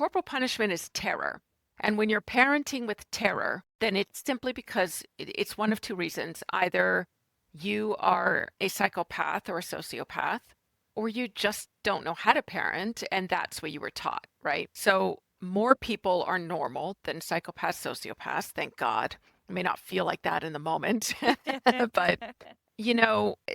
Corporal punishment is terror. And when you're parenting with terror, then it's simply because it's one of two reasons. Either you are a psychopath or a sociopath, or you just don't know how to parent, and that's what you were taught, right? So more people are normal than psychopaths, sociopaths, thank God. It may not feel like that in the moment, but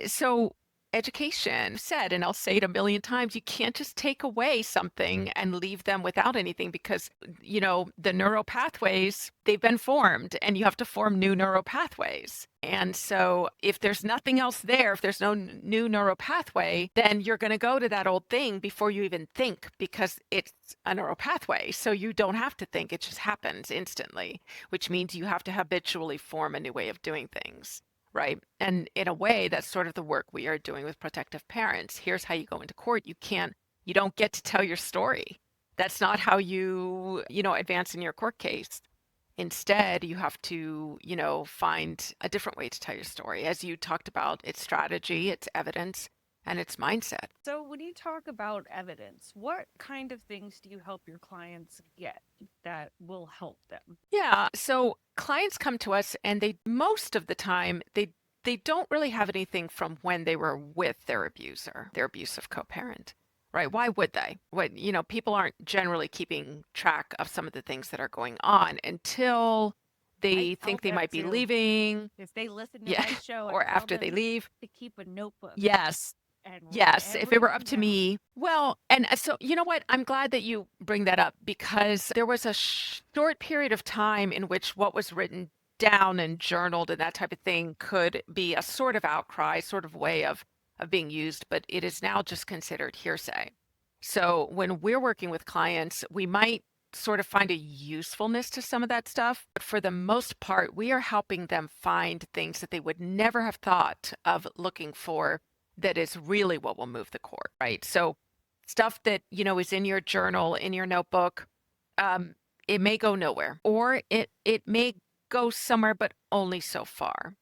so education said, and I'll say it a million times, you can't just take away something and leave them without anything because, the neural pathways, they've been formed and you have to form new neural pathways. And so if there's nothing else there, if there's no new neural pathway, then you're going to go to that old thing before you even think because it's a neural pathway. So you don't have to think, it just happens instantly, which means you have to habitually form a new way of doing things. Right. And in a way, that's sort of the work we are doing with protective parents. Here's how you go into court. You don't get to tell your story. That's not how you advance in your court case. Instead, you have to, find a different way to tell your story. As you talked about, it's strategy, it's evidence, and it's mindset. So, when you talk about evidence, what kind of things do you help your clients get that will help them? Yeah. So clients come to us and most of the time, they don't really have anything from when they were with their abuser, their abusive co-parent. Right? Why would they? People aren't generally keeping track of some of the things that are going on until I they tell think they them might be to, leaving. if they listen to Yeah. my show, I Or tell after they them leave. to keep a notebook Yes. and write Yes, if it were up everything to down. me. Well, and so you know what? I'm glad that you bring that up because there was a short period of time in which what was written down and journaled and that type of thing could be a sort of outcry, sort of way of being used, but it is now just considered hearsay. So when we're working with clients, we might sort of find a usefulness to some of that stuff, but for the most part, we are helping them find things that they would never have thought of looking for that is really what will move the court, right? So stuff that, is in your journal, in your notebook, um, it may go nowhere or it may go somewhere, but only so far.